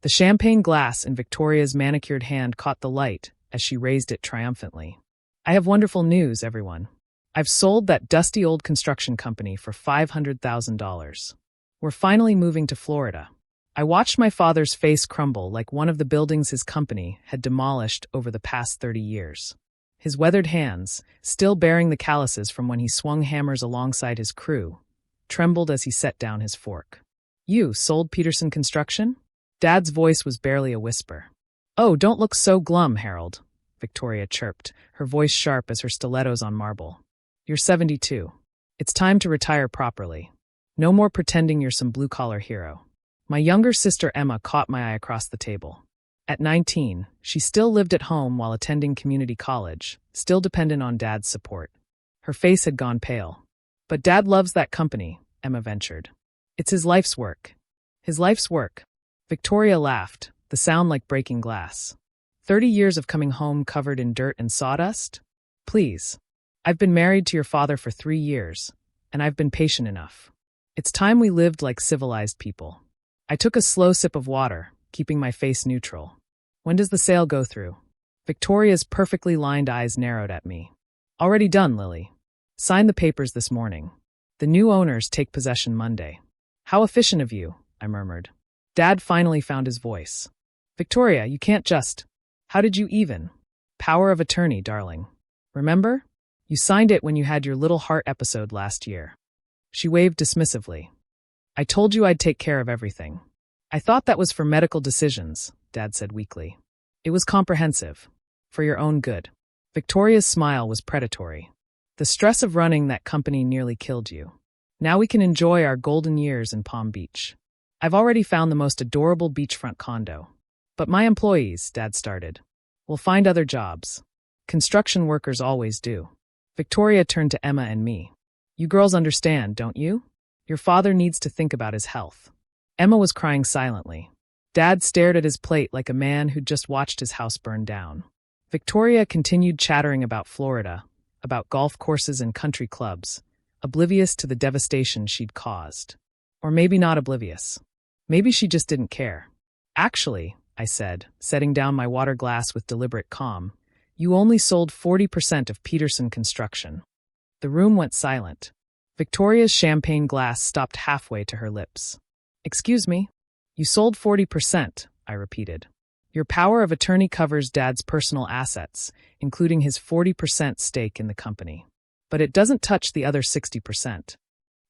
The champagne glass in Victoria's manicured hand caught the light as she raised it triumphantly. I have wonderful news, everyone. I've sold that dusty old construction company for $500,000. We're finally moving to Florida. I watched my father's face crumble like one of the buildings his company had demolished over the past 30 years. His weathered hands, still bearing the calluses from when he swung hammers alongside his crew, trembled as he set down his fork. "You sold Peterson Construction?" Dad's voice was barely a whisper. "Oh, don't look so glum, Harold," Victoria chirped, her voice sharp as her stilettos on marble. "You're 72. It's time to retire properly. No more pretending you're some blue-collar hero." My younger sister Emma caught my eye across the table. At 19, she still lived at home while attending community college, still dependent on Dad's support. Her face had gone pale. "But Dad loves that company," Emma ventured. "It's his life's work." "His life's work?" Victoria laughed, the sound like breaking glass. 30 years of coming home covered in dirt and sawdust? Please. I've been married to your father for 3 years, and I've been patient enough. It's time we lived like civilized people. I took a slow sip of water, keeping my face neutral. "When does the sale go through?" Victoria's perfectly lined eyes narrowed at me. "Already done, Lily. Signed the papers this morning. The new owners take possession Monday." "How efficient of you," I murmured. Dad finally found his voice. "Victoria, you can't just... How did you even? Power of attorney, darling. Remember? You signed it when you had your little heart episode last year." She waved dismissively. "I told you I'd take care of everything." "I thought that was for medical decisions," Dad said weakly. "It was comprehensive. For your own good." Victoria's smile was predatory. "The stress of running that company nearly killed you. Now we can enjoy our golden years in Palm Beach. I've already found the most adorable beachfront condo. But my employees," Dad started, "will find other jobs. Construction workers always do." Victoria turned to Emma and me. "You girls understand, don't you? Your father needs to think about his health." Emma was crying silently. Dad stared at his plate like a man who'd just watched his house burn down. Victoria continued chattering about Florida, about golf courses and country clubs, oblivious to the devastation she'd caused. Or maybe not oblivious. Maybe she just didn't care. "Actually," I said, setting down my water glass with deliberate calm, "you only sold 40% of Peterson Construction." The room went silent. Victoria's champagne glass stopped halfway to her lips. "Excuse me? You sold 40%, I repeated. "Your power of attorney covers Dad's personal assets, including his 40% stake in the company. But it doesn't touch the other 60%.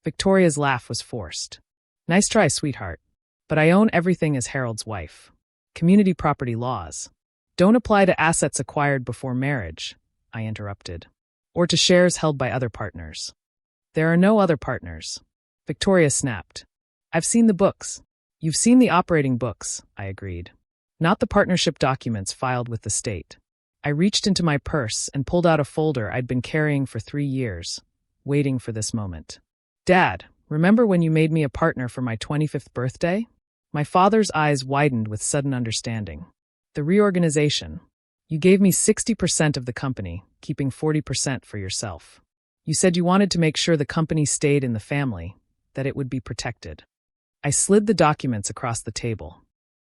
Victoria's laugh was forced. "Nice try, sweetheart. But I own everything as Harold's wife. Community property laws don't apply to assets acquired before marriage," I interrupted, "or to shares held by other partners." "There are no other partners," Victoria snapped. "I've seen the books." "You've seen the operating books," I agreed. "Not the partnership documents filed with the state." I reached into my purse and pulled out a folder I'd been carrying for 3 years, waiting for this moment. "Dad, remember when you made me a partner for my 25th birthday?" My father's eyes widened with sudden understanding. "The reorganization. You gave me 60% of the company, keeping 40% for yourself. You said you wanted to make sure the company stayed in the family, that it would be protected." I slid the documents across the table.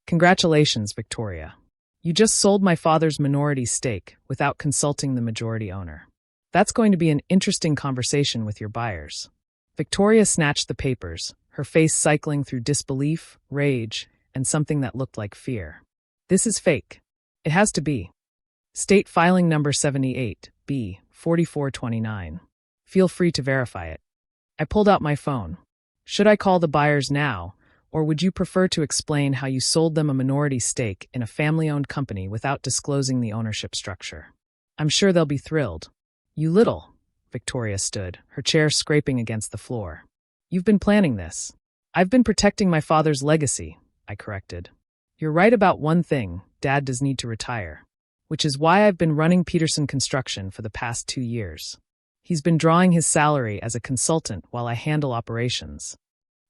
"Congratulations, Victoria. You just sold my father's minority stake without consulting the majority owner. That's going to be an interesting conversation with your buyers." Victoria snatched the papers, her face cycling through disbelief, rage, and something that looked like fear. "This is fake. It has to be. State filing number 78, B, 4429. Feel free to verify it." I pulled out my phone. "Should I call the buyers now, or would you prefer to explain how you sold them a minority stake in a family-owned company without disclosing the ownership structure? I'm sure they'll be thrilled." "You little..." Victoria stood, her chair scraping against the floor. "You've been planning this." "I've been protecting my father's legacy," I corrected. "You're right about one thing, Dad does need to retire. Which is why I've been running Peterson Construction for the past 2 years. He's been drawing his salary as a consultant while I handle operations."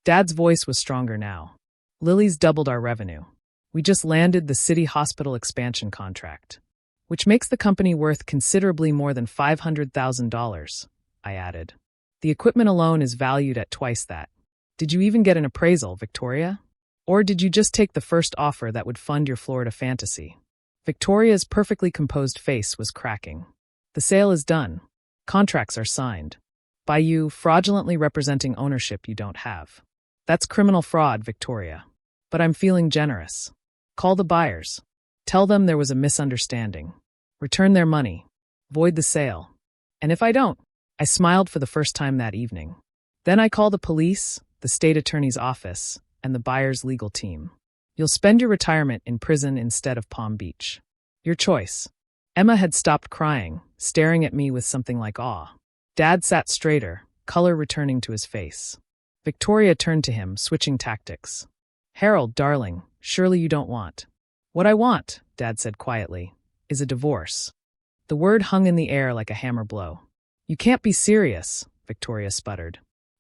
Dad's voice was stronger now. "Lily's doubled our revenue. We just landed the city hospital expansion contract, which makes the company worth considerably more than $500,000, I added. "The equipment alone is valued at twice that. Did you even get an appraisal, Victoria? Or did you just take the first offer that would fund your Florida fantasy? Victoria's perfectly composed face was cracking. The sale is done. Contracts are signed. By you fraudulently representing ownership you don't have. That's criminal fraud, Victoria. But I'm feeling generous. Call the buyers. Tell them there was a misunderstanding. Return their money. Void the sale. And if I don't, I smiled for the first time that evening. Then I call the police, the state attorney's office, and the buyer's legal team. You'll spend your retirement in prison instead of Palm Beach. Your choice. Emma had stopped crying, staring at me with something like awe. Dad sat straighter, color returning to his face. Victoria turned to him, switching tactics. Harold, darling, surely you don't want. What I want, Dad said quietly, is a divorce. The word hung in the air like a hammer blow. You can't be serious, Victoria sputtered.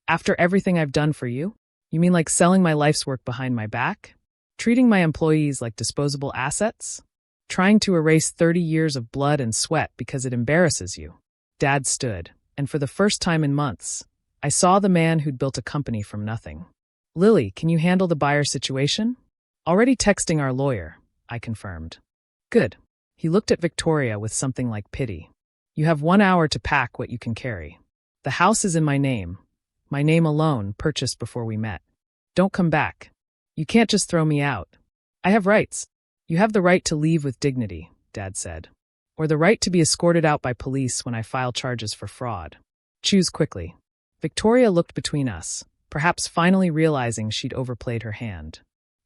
After everything I've done for you? You mean like selling my life's work behind my back? Treating my employees like disposable assets? Trying to erase 30 years of blood and sweat because it embarrasses you? Dad stood, and for the first time in months, I saw the man who'd built a company from nothing. Lily, can you handle the buyer situation? Already texting our lawyer, I confirmed. Good. He looked at Victoria with something like pity. You have 1 hour to pack what you can carry. The house is in my name alone, purchased before we met. Don't come back. You can't just throw me out. I have rights. You have the right to leave with dignity, Dad said. Or the right to be escorted out by police when I file charges for fraud. Choose quickly. Victoria looked between us, perhaps finally realizing she'd overplayed her hand.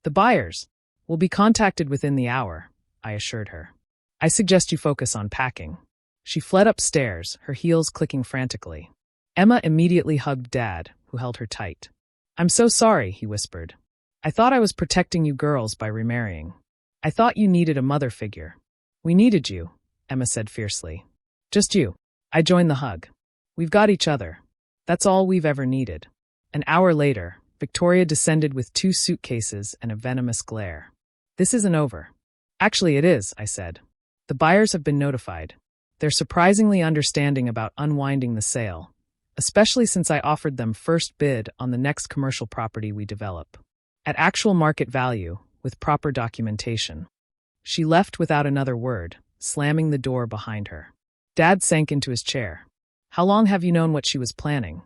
The buyers will be contacted within the hour, I assured her. I suggest you focus on packing. She fled upstairs, her heels clicking frantically. Emma immediately hugged Dad, who held her tight. I'm so sorry, he whispered. I thought I was protecting you girls by remarrying. I thought you needed a mother figure. We needed you, Emma said fiercely. Just you. I joined the hug. We've got each other. That's all we've ever needed. An hour later, Victoria descended with 2 suitcases and a venomous glare. This isn't over. Actually, it is, I said. The buyers have been notified. They're surprisingly understanding about unwinding the sale, especially since I offered them first bid on the next commercial property we develop. At actual market value, with proper documentation. She left without another word, slamming the door behind her. Dad sank into his chair. How long have you known what she was planning?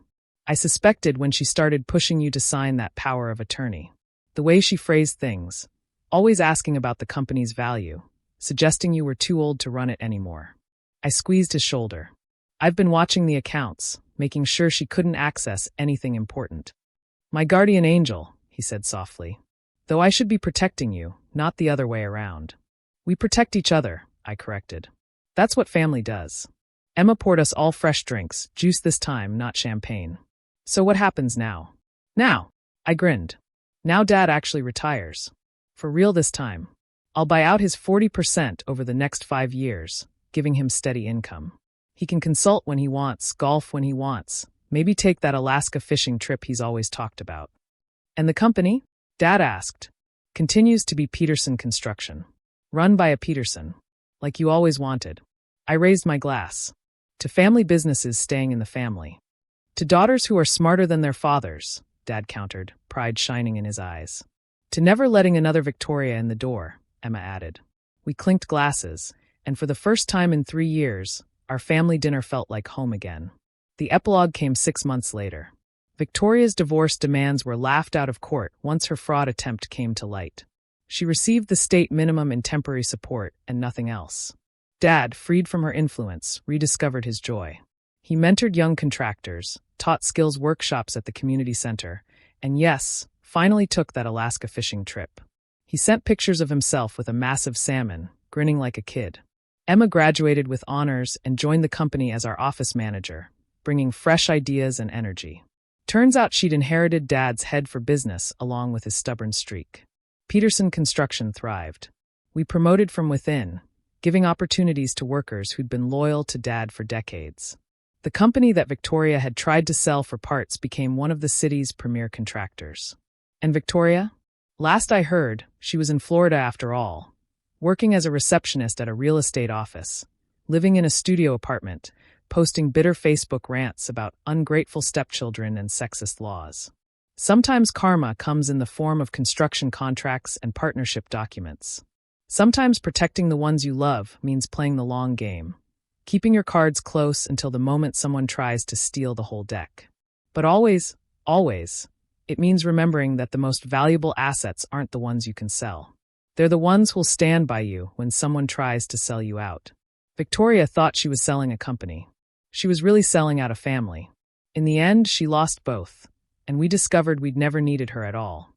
I suspected when she started pushing you to sign that power of attorney. The way she phrased things, always asking about the company's value, suggesting you were too old to run it anymore. I squeezed his shoulder. I've been watching the accounts, making sure she couldn't access anything important. My guardian angel, he said softly. Though I should be protecting you, not the other way around. We protect each other, I corrected. That's what family does. Emma poured us all fresh drinks, juice this time, not champagne. So what happens now? Now, I grinned. Now Dad actually retires. For real this time. I'll buy out his 40% over the next 5 years, giving him steady income. He can consult when he wants, golf when he wants, maybe take that Alaska fishing trip he's always talked about. And the company? Dad asked. Continues to be Peterson Construction. Run by a Peterson. Like you always wanted. I raised my glass. To family businesses staying in the family. To daughters who are smarter than their fathers, Dad countered, pride shining in his eyes. To never letting another Victoria in the door, Emma added. We clinked glasses, and for the first time in 3 years, our family dinner felt like home again. The epilogue came 6 months later. Victoria's divorce demands were laughed out of court once her fraud attempt came to light. She received the state minimum in temporary support and nothing else. Dad, freed from her influence, rediscovered his joy. He mentored young contractors, taught skills workshops at the community center, and yes, finally took that Alaska fishing trip. He sent pictures of himself with a massive salmon, grinning like a kid. Emma graduated with honors and joined the company as our office manager, bringing fresh ideas and energy. Turns out she'd inherited Dad's head for business along with his stubborn streak. Peterson Construction thrived. We promoted from within, giving opportunities to workers who'd been loyal to Dad for decades. The company that Victoria had tried to sell for parts became one of the city's premier contractors. And Victoria? Last I heard, she was in Florida after all, working as a receptionist at a real estate office, living in a studio apartment, posting bitter Facebook rants about ungrateful stepchildren and sexist laws. Sometimes karma comes in the form of construction contracts and partnership documents. Sometimes protecting the ones you love means playing the long game, keeping your cards close until the moment someone tries to steal the whole deck. But always, it means remembering that the most valuable assets aren't the ones you can sell. They're the ones who'll stand by you when someone tries to sell you out. Victoria thought she was selling a company. She was really selling out a family. In the end, she lost both, and we discovered we'd never needed her at all.